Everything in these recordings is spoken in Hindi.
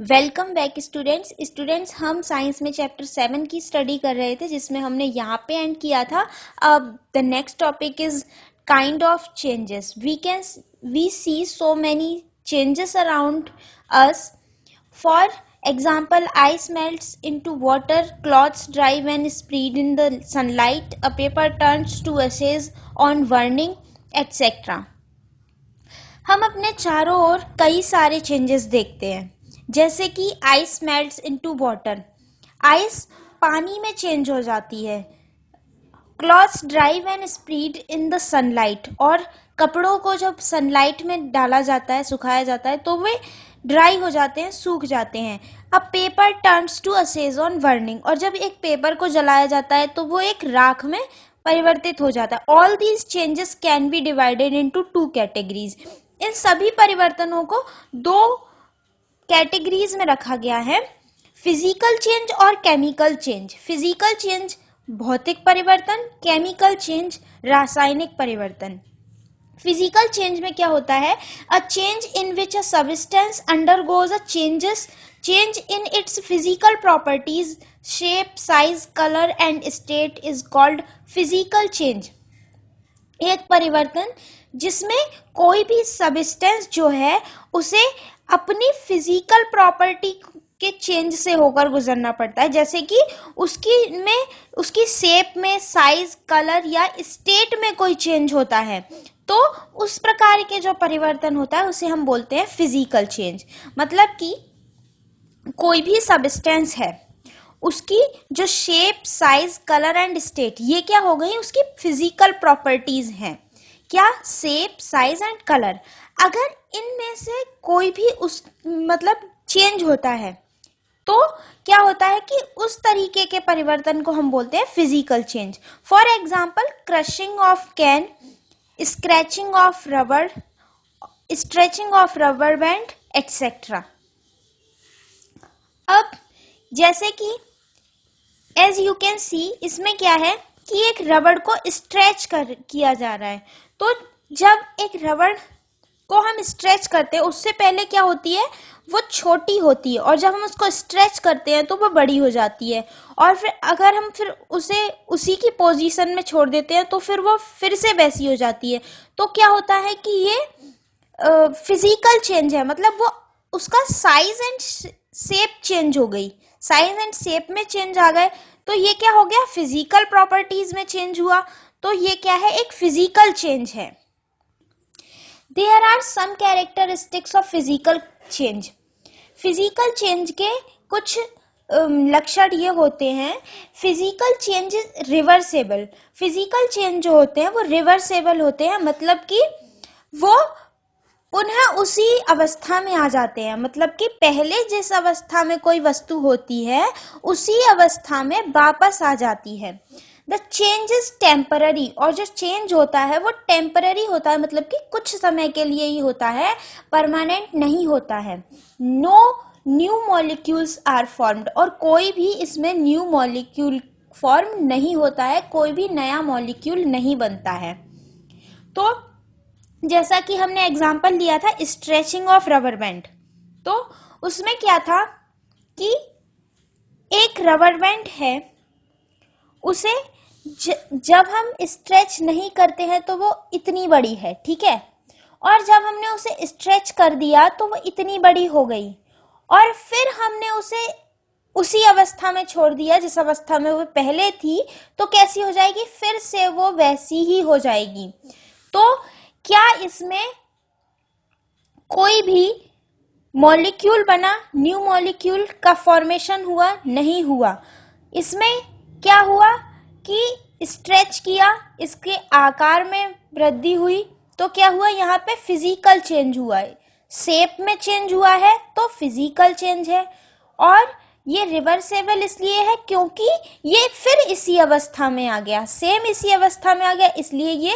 वेलकम बैक स्टूडेंट्स हम साइंस में चैप्टर 7 की स्टडी कर रहे थे, जिसमें हमने यहाँ पे एंड किया था. अब the next topic is kind of changes. We see so many changes around us. For example, ice melts into water, cloths dry when spread in the sunlight, a paper turns to ashes on burning, etc. हम अपने चारों ओर कई सारे चेंजेस देखते हैं, जैसे कि ice melts into water. Ice पानी में चेंज हो जाती है. Clothes dry when spread in the sunlight, और कपड़ों को जब सनलाइट में डाला जाता है, सुखाया जाता है, तो वे ड्राई हो जाते हैं, सूख जाते हैं. अब paper turns to ashes on burning, और जब एक पेपर को जलाया जाता है तो वो एक राख में परिवर्तित हो जाता है. All these changes can be divided into 2 categories. इन सभी परिवर्तनों को 2 कैटेगरीज में रखा गया है, फिजिकल चेंज और केमिकल चेंज. फिजिकल चेंज भौतिक परिवर्तन, केमिकल चेंज रासायनिक परिवर्तन. फिजिकल चेंज में क्या होता है? A change in which a substance undergoes a change in its physical properties, shape, size, colour and state is called physical change. एक परिवर्तन जिसमें कोई भी सब्सटेंस जो है उसे अपनी फिजिकल प्रॉपर्टी के चेंज से होकर गुजरना पड़ता है, जैसे कि उसकी शेप में, साइज, कलर या स्टेट में कोई चेंज होता है, तो उस प्रकार के जो परिवर्तन होता है उसे हम बोलते हैं फिजिकल चेंज. मतलब कि कोई भी सब्सटेंस है, उसकी जो shape, size, colour and state, ये क्या हो गई? उसकी फिजिकल प्रॉपर्टीज हैं. क्या? Shape, size and colour. अगर इनमें से कोई भी चेंज होता है, तो क्या होता है कि उस तरीके के परिवर्तन को हम बोलते हैं physical change. For example, crushing of can, scratching of rubber, stretching of rubber band, etcetera. अब जैसे कि एज यू कैन सी, इसमें क्या है कि एक रबड़ को स्ट्रेच किया जा रहा है. तो जब एक रबड़ को हम स्ट्रेच करते हैं, उससे पहले क्या होती है? वो छोटी होती है, और जब हम उसको स्ट्रेच करते हैं तो वो बड़ी हो जाती है. और फिर अगर हम फिर उसे उसी की पोजीशन में छोड़ देते हैं तो फिर वो फिर से वैसी हो जाती है. तो क्या होता है कि ये फिजिकल चेंज है. मतलब वो उसका साइज एंड शेप चेंज हो गई, साइज एंड शेप में चेंज आ गए, तो ये क्या हो गया? फिजिकल प्रॉपर्टीज में चेंज हुआ. तो ये क्या है? एक फिजिकल चेंज है. There are some characteristics of physical change. Physical change के कुछ लक्षण ये होते हैं. Physical change is reversible. Physical change जो होते हैं वो रिवर्सेबल होते हैं, मतलब कि वो पुनः उसी अवस्था में आ जाते हैं. मतलब कि पहले जिस अवस्था में कोई वस्तु होती है उसी अवस्था में वापस आ जाती है. द चेंज इज टेम्पररी, और जो चेंज होता है वो टेम्पररी होता है, मतलब कि कुछ समय के लिए ही होता है, परमानेंट नहीं होता है. No new molecules are formed, और कोई भी इसमें न्यू मॉलिक्यूल फॉर्म नहीं होता है, कोई भी नया मॉलिक्यूल नहीं बनता है. तो जैसा कि हमने एग्जाम्पल लिया था स्ट्रेचिंग ऑफ रबर बैंड, तो उसमें क्या था कि एक रबर बैंड है, उसे जब हम स्ट्रेच नहीं करते हैं तो वो इतनी बड़ी है, ठीक है, और जब हमने उसे स्ट्रेच कर दिया तो वो इतनी बड़ी हो गई, और फिर हमने उसे उसी अवस्था में छोड़ दिया जिस अवस्था में वो पहले थी, तो कैसी हो जाएगी? फिर से वो वैसी ही हो जाएगी. तो क्या इसमें कोई भी मॉलिक्यूल बना? न्यू मॉलिक्यूल का फॉर्मेशन हुआ? नहीं हुआ. इसमें क्या हुआ कि स्ट्रेच किया, इसके आकार में वृद्धि हुई, तो क्या हुआ? यहाँ पे फिजिकल चेंज हुआ है. शेप में चेंज हुआ है तो फिजिकल चेंज है. और ये रिवर्सेबल इसलिए है क्योंकि ये फिर इसी अवस्था में आ गया, सेम इसी अवस्था में आ गया, इसलिए ये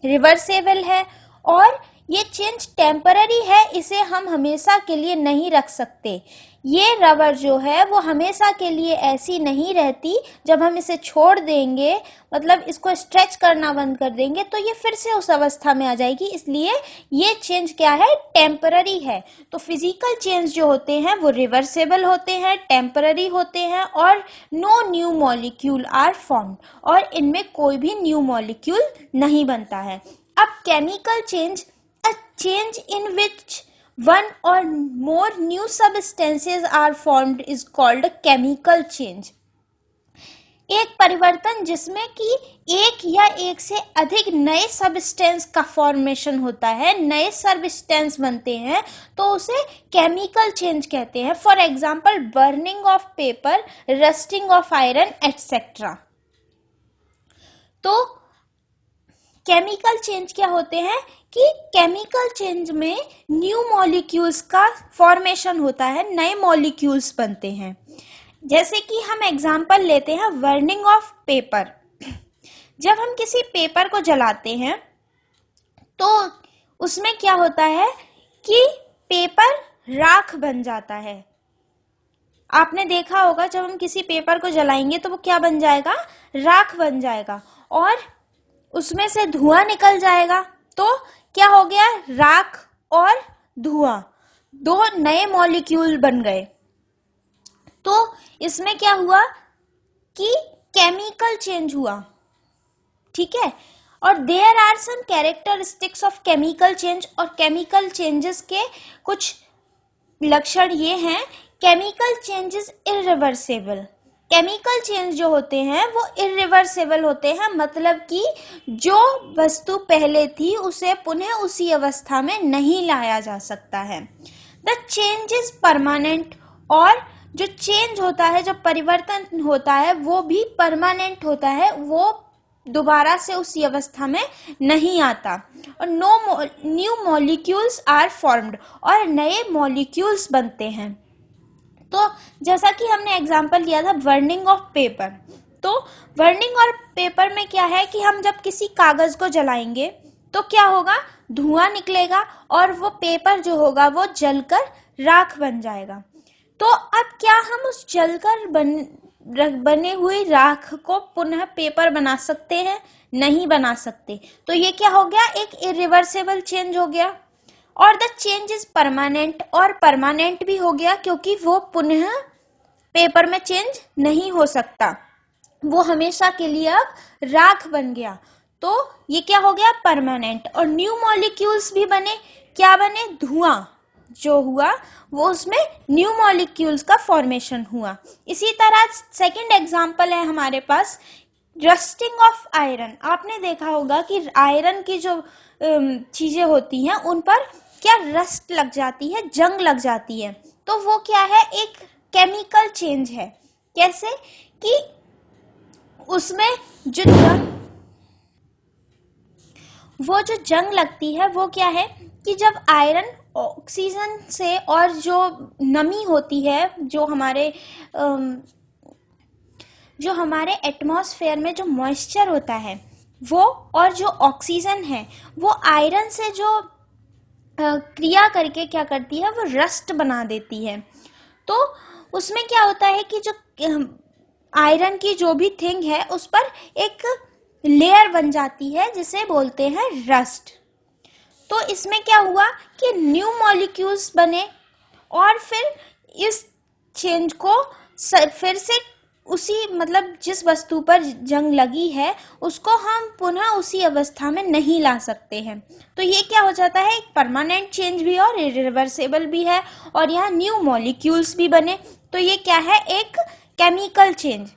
रिवर्सेबल है. और ये चेंज टेम्पररी है, इसे हम हमेशा के लिए नहीं रख सकते। ये रबर जो है वो हमेशा के लिए ऐसी नहीं रहती। जब हम इसे छोड़ देंगे, मतलब इसको स्ट्रेच करना बंद कर देंगे, तो ये फिर से उस अवस्था में आ जाएगी। इसलिए ये चेंज क्या है, टेम्पररी है। तो फिजिकल चेंज जो होते हैं वो रिवर्सेबल होते हैं, टेम्पररी होते हैं, और no new molecule are formed, और इनमें कोई भी न्यू मॉलिक्यूल नहीं बनता है। अब chemical change, a change in which one or more new substances are formed is called a chemical change। एक परिवर्तन जिसमें कि एक या एक से अधिक नए सब्सटेंस का फॉर्मेशन होता है, नए सब्सटेंस बनते हैं, तो उसे केमिकल चेंज कहते हैं। For example burning of paper, rusting of iron etcetera. तो केमिकल चेंज क्या होते हैं कि केमिकल चेंज में न्यू मॉलिक्यूल्स का फॉर्मेशन होता है, नए मॉलिक्यूल्स बनते हैं। जैसे कि हम एग्जांपल लेते हैं बर्निंग ऑफ पेपर। जब हम किसी पेपर को जलाते हैं तो उसमें क्या होता है कि पेपर राख बन जाता है। आपने देखा होगा जब हम किसी पेपर को जलाएंगे तो वो क्या बन जाएगा, राख बन जाएगा, और उसमें से धुआं निकल जाएगा। तो क्या हो गया, राख और धुआं, दो नए मॉलिक्यूल बन गए। तो इसमें क्या हुआ कि केमिकल चेंज हुआ, ठीक है। और there are some characteristics of chemical change, और केमिकल चेंजेस के कुछ लक्षण ये हैं। Chemical change is irreversible. Chemical change जो होते हैं वो इरिवर्सेबल होते हैं, मतलब कि जो वस्तु पहले थी उसे पुनः उसी अवस्था में नहीं लाया जा सकता है। द चेंज इज परमानेंट, और जो चेंज होता है, जो परिवर्तन होता है, वो भी परमानेंट होता है, वो दोबारा से उसी अवस्था में नहीं आता। और no new molecules are formed, और नए मॉलिक्यूल्स बनते हैं। तो जैसा कि हमने एग्जाम्पल लिया था बर्निंग ऑफ पेपर, तो बर्निंग ऑफ पेपर में क्या है कि हम जब किसी कागज को जलाएंगे तो क्या होगा, धुआं निकलेगा, और वो पेपर जो होगा वो जलकर राख बन जाएगा। तो अब क्या हम उस जलकर बने हुई राख को पुनः पेपर बना सकते हैं? नहीं बना सकते। तो ये क्या हो गया, एक इरिवर्सेबल चेंज हो गया। और द चेंज इज परमानेंट, और परमानेंट भी हो गया क्योंकि वो पुनः पेपर में चेंज नहीं हो सकता, वो हमेशा के लिए अब राख बन गया। तो ये क्या हो गया, परमानेंट। और न्यू मॉलिक्यूल्स भी बने, क्या बने, धुआं जो हुआ वो उसमें न्यू मॉलिक्यूल्स का फॉर्मेशन हुआ। इसी तरह सेकंड एग्जांपल है हमारे पास रस्टिंग ऑफ आयरन। आपने देखा होगा कि आयरन की जो चीजें होती हैं उन पर क्या रस्ट लग जाती है, जंग लग जाती है। तो वो क्या है, एक केमिकल चेंज है। कैसे कि उसमें जो जंग लगती है वो क्या है कि जब आयरन ऑक्सीजन से, और जो नमी होती है, जो हमारे एटमॉस्फेयर में जो मॉइस्चर होता है वो, और जो ऑक्सीजन है वो आयरन से जो क्रिया करके क्या करती है, वो रस्ट बना देती है। तो उसमें क्या होता है कि जो आयरन की जो भी थिंग है उस पर एक लेयर बन जाती है जिसे बोलते हैं रस्ट। तो इसमें क्या हुआ कि न्यू मॉलिक्यूल्स बने, और फिर इस चेंज को फिर से उसी, मतलब जिस वस्तु पर जंग लगी है उसको हम पुनः उसी अवस्था में नहीं ला सकते हैं। तो ये क्या हो जाता है, एक परमानेंट चेंज भी और इरिवर्सेबल भी है, और यहाँ न्यू मॉलिक्यूल्स भी बने। तो ये क्या है, एक केमिकल चेंज।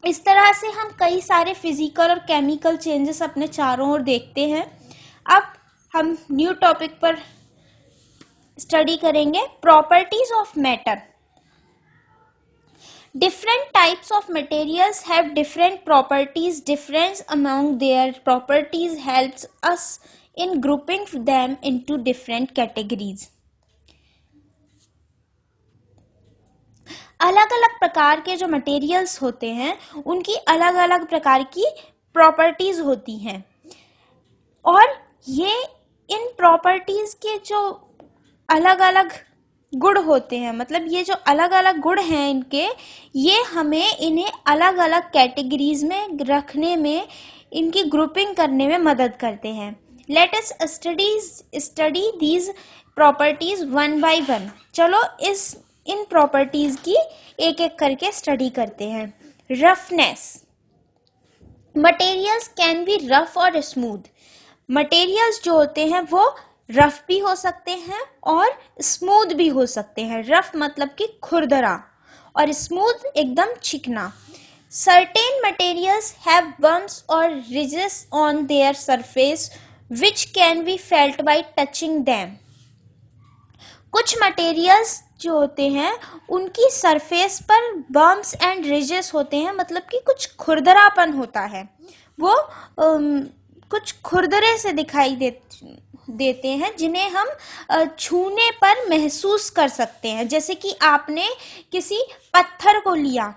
इस तरह से हम कई सारे फिजिकल और केमिकल चेंजेस अपने चारों ओर देखते हैं। अब हम न्यू टॉपिक पर स्टडी करेंगे, properties of matter. Different types of materials have different properties. Difference among their properties helps us in grouping them into different categories. अलग अलग प्रकार के जो मटेरियल्स होते हैं उनकी अलग अलग प्रकार की प्रॉपर्टीज होती हैं, और ये इन प्रॉपर्टीज के जो अलग अलग गुण होते हैं, मतलब ये जो अलग अलग गुण हैं इनके, ये हमें इन्हें अलग अलग कैटेगरीज में रखने में, इनकी ग्रुपिंग करने में मदद करते हैं. Let us study these properties one by one. चलो इन प्रॉपर्टीज की एक एक करके स्टडी करते हैं. Roughness. Materials can be rough और स्मूथ. मटेरियल्स जो होते हैं वो रफ भी हो सकते हैं और स्मूथ भी हो सकते हैं. रफ मतलब कि खुरदरा और स्मूथ एकदम चिकना. सर्टेन मटेरियल्स हैव बम्प्स और ridges on their surface which can be felt by touching them. कुछ मटेरियल्स जो होते हैं उनकी सरफेस पर बम्प्स एंड रिजेस होते हैं, मतलब कि कुछ खुरदरापन होता है, वो कुछ खुरदरे से दिखाई देते हैं जिन्हें हम छूने पर महसूस कर सकते हैं. जैसे कि आपने किसी पत्थर को लिया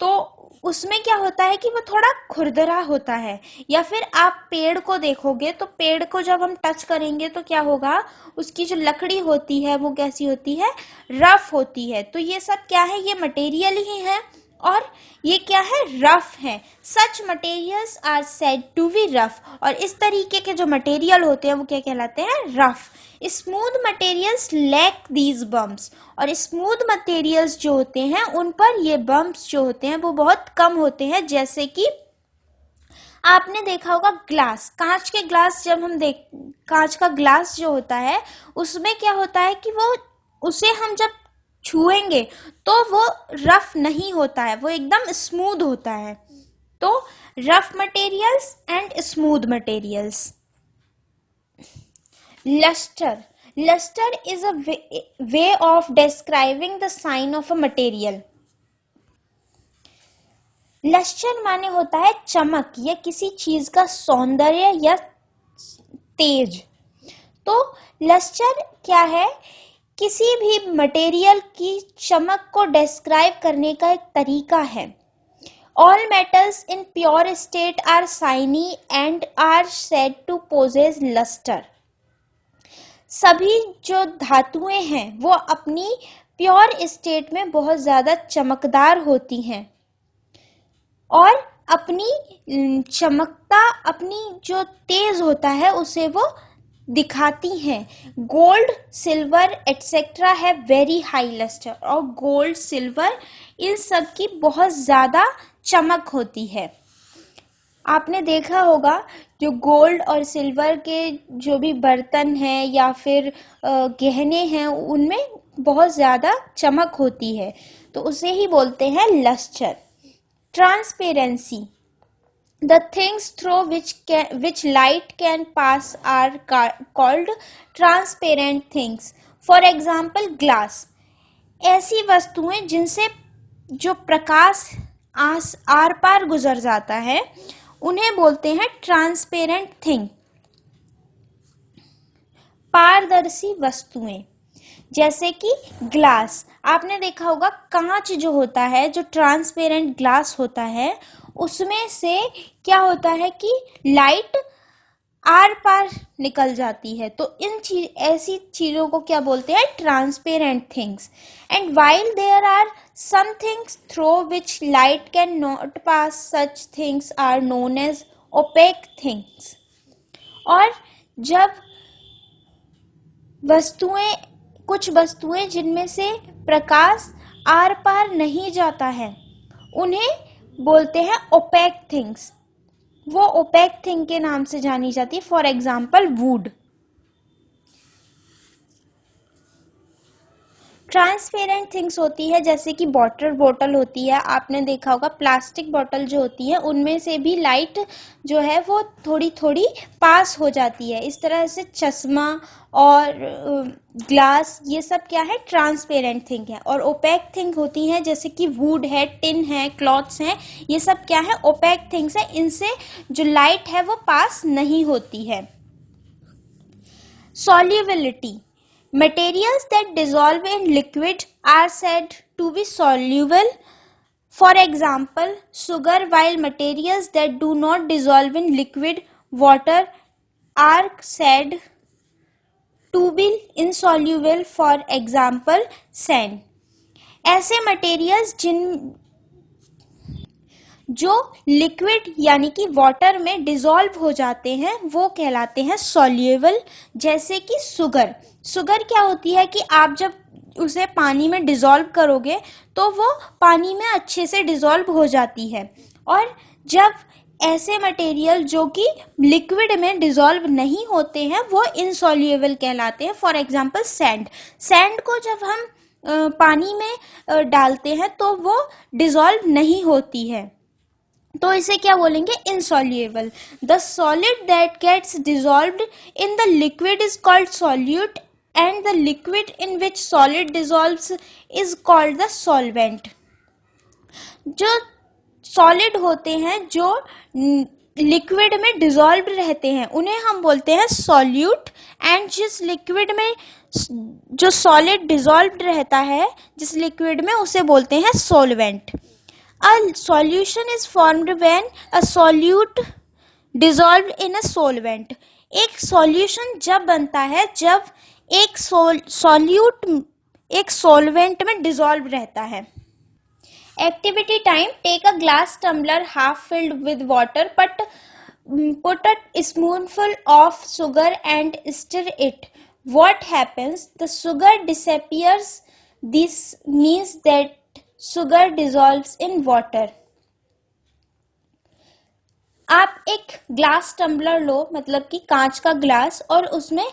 तो उसमें क्या होता है कि वो थोड़ा खुरदरा होता है. या फिर आप पेड़ को देखोगे तो पेड़ को जब हम टच करेंगे तो क्या होगा, उसकी जो लकड़ी होती है वो कैसी होती है, रफ होती है. तो ये सब क्या है, ये मटेरियल ही है और ये क्या है, रफ है. Such materials are said to be rough. और इस तरीके के जो मटेरियल होते हैं वो क्या कहलाते हैं, rough. Smooth materials lack these bumps. और स्मूथ मटेरियल्स जो होते हैं उन पर ये बम्प्स जो होते हैं वो बहुत कम होते हैं. जैसे कि आपने देखा होगा ग्लास, कांच के ग्लास, जब हम कांच का ग्लास जो होता है उसमें क्या होता है कि वो उसे हम जब छुएंगे तो वो रफ नहीं होता है, वो एकदम स्मूथ होता है. तो rough materials and smooth materials. Luster is a way of describing the sign of a material. Lustre माने होता है चमक या किसी चीज का सौंदर्य या तेज. तो लस्टर क्या है, किसी भी मटेरियल की चमक को डिस्क्राइब करने का एक तरीका है. All metals in pure state are shiny and are said to possess luster. सभी जो धातुएं हैं वो अपनी प्योर स्टेट में बहुत ज़्यादा चमकदार होती हैं और अपनी चमकता, अपनी जो तेज होता है उसे वो दिखाती हैं. गोल्ड, सिल्वर एटसेट्रा है वेरी हाई लस्टर. और गोल्ड, सिल्वर इन सब की बहुत ज़्यादा चमक होती है. आपने देखा होगा जो गोल्ड और सिल्वर के जो भी बर्तन हैं या फिर गहने हैं उनमें बहुत ज़्यादा चमक होती है, तो उसे ही बोलते हैं lustre. Transparency. The things through which light can pass are called transparent things. For example, glass. ऐसी वस्तुएं जिनसे जो प्रकाश आर पार गुजर जाता है उन्हें बोलते हैं ट्रांसपेरेंट थिंग. पारदर्शी वस्तुएं जैसे कि ग्लास. आपने देखा होगा कांच जो होता है, जो ट्रांसपेरेंट ग्लास होता है, उसमें से क्या होता है कि लाइट आर पार निकल जाती है. तो ऐसी चीजों को क्या बोलते हैं, transparent things. And while there are some things through which light can not pass, such things are known as opaque things. और जब कुछ वस्तुएं जिनमें से प्रकाश आर पार नहीं जाता है उन्हें बोलते हैं ओपेक थिंग्स. वो ओपेक थिंग के नाम से जानी जाती है. For example would. Transparent things होती है जैसे कि वाटर बोतल होती है. आपने देखा होगा प्लास्टिक बोतल जो होती है उनमें से भी लाइट जो है वो थोड़ी थोड़ी पास हो जाती है. इस तरह से चश्मा और ग्लास ये सब क्या है, ट्रांसपेरेंट थिंग है. और ओपेक थिंग होती है जैसे कि वुड है, टिन है, क्लॉथ्स हैं, ये सब क्या है, ओपेक थिंग्स है. इनसे जो लाइट है वो पास नहीं होती है. Solubility. Materials that dissolve in liquid are said to be soluble. For example, sugar, while materials that do not dissolve in liquid water are said to be insoluble, for example sand. ऐसे मटेरियल्स जो लिक्विड यानी कि वाटर में डिसॉल्व हो जाते हैं वो कहलाते हैं सॉल्युबल, जैसे कि शुगर। शुगर क्या होती है कि आप जब उसे पानी में डिसॉल्व करोगे तो वो पानी में अच्छे से डिसॉल्व हो जाती है। और जब ऐसे मटेरियल जो कि लिक्विड में डिसॉल्व नहीं होते हैं वो इनसॉल्युबल कहलाते हैं। For example sand. सैंड को जब हम पानी में डालते हैं तो वो डिसॉल्व नहीं होती है, तो इसे क्या बोलेंगे? Insoluble. The solid that gets dissolved in the liquid is called solute and the liquid in which solid dissolves is called the solvent. जो सॉलिड होते हैं जो लिक्विड में डिसॉल्व रहते हैं उन्हें हम बोलते हैं सॉल्यूट, एंड जिस लिक्विड में जो सॉलिड डिसॉल्व रहता है जिस लिक्विड में उसे बोलते हैं solvent. A solution is formed when a solute dissolved in a solvent. एक सॉल्यूशन जब बनता है जब एक सॉल्यूट एक सॉल्वेंट में डिसॉल्व रहता है। Activity time. Take a glass tumbler half filled with water, but put a spoonful of sugar and stir it. What happens? The sugar disappears. This means that sugar dissolves in water. आप एक ग्लास टम्बलर लो, मतलब कि कांच का ग्लास, और उसमें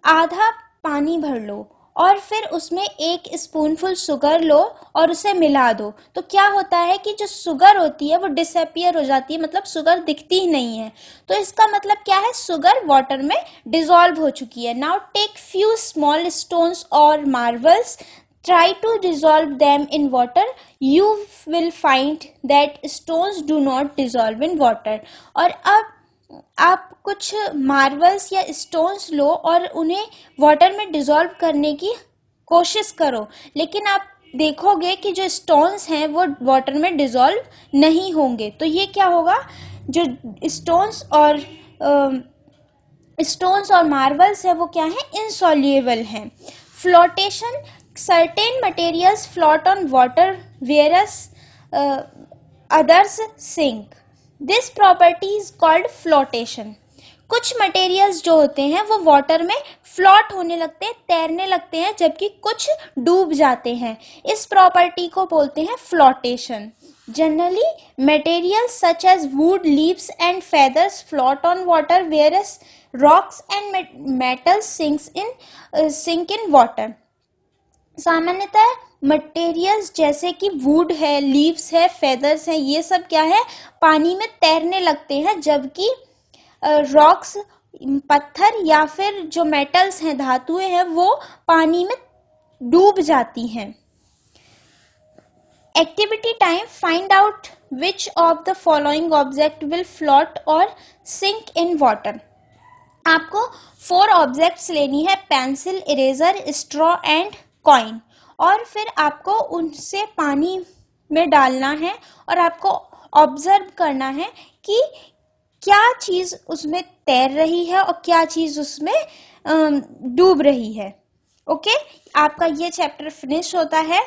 आधा पानी भर लो और फिर उसमें एक स्पूनफुल शुगर लो और उसे मिला दो। तो क्या होता है कि जो शुगर होती है वो डिसअपियर हो जाती है, मतलब शुगर दिखती ही नहीं है। तो इसका मतलब क्या है? शुगर वाटर में डिसॉल्व हो चुकी है। Now take few small stones और marbles, try to dissolve them in water. You will find that stones do not dissolve in water. और अब आप कुछ मार्बल्स या स्टोन्स लो और उन्हें वाटर में डिसॉल्व करने की कोशिश करो, लेकिन आप देखोगे कि जो स्टोन्स हैं वो वाटर में डिसॉल्व नहीं होंगे। तो ये क्या होगा? जो स्टोन्स और मार्बल्स है वो क्या है? इनसॉल्युबल हैं। Flotation. Certain materials float on water whereas others sink. This property is called flotation. कुछ मटेरियल्स जो होते हैं वो वाटर में फ्लोट होने लगते हैं, तैरने लगते हैं, जबकि कुछ डूब जाते हैं। इस प्रॉपर्टी को बोलते हैं flotation. Generally, materials such as wood, leaves and feathers float on water whereas rocks and metals sink in water. सामान्यतः मटेरियल्स जैसे कि वुड है, लीव्स है, फेदर्स है, ये सब क्या है? पानी में तैरने लगते हैं, जबकि रॉक्स, पत्थर या फिर जो मेटल्स हैं, धातुएं हैं, वो पानी में डूब जाती हैं। Activity time. Find out which of the following object will float और सिंक इन वाटर। आपको 4 ऑब्जेक्ट्स लेनी है, pencil, eraser, straw and coin, और फिर आपको उनसे पानी में डालना है और आपको ऑब्जर्व करना है कि क्या चीज उसमें तैर रही है और क्या चीज उसमें डूब रही है। ओके, आपका ये चैप्टर फिनिश होता है।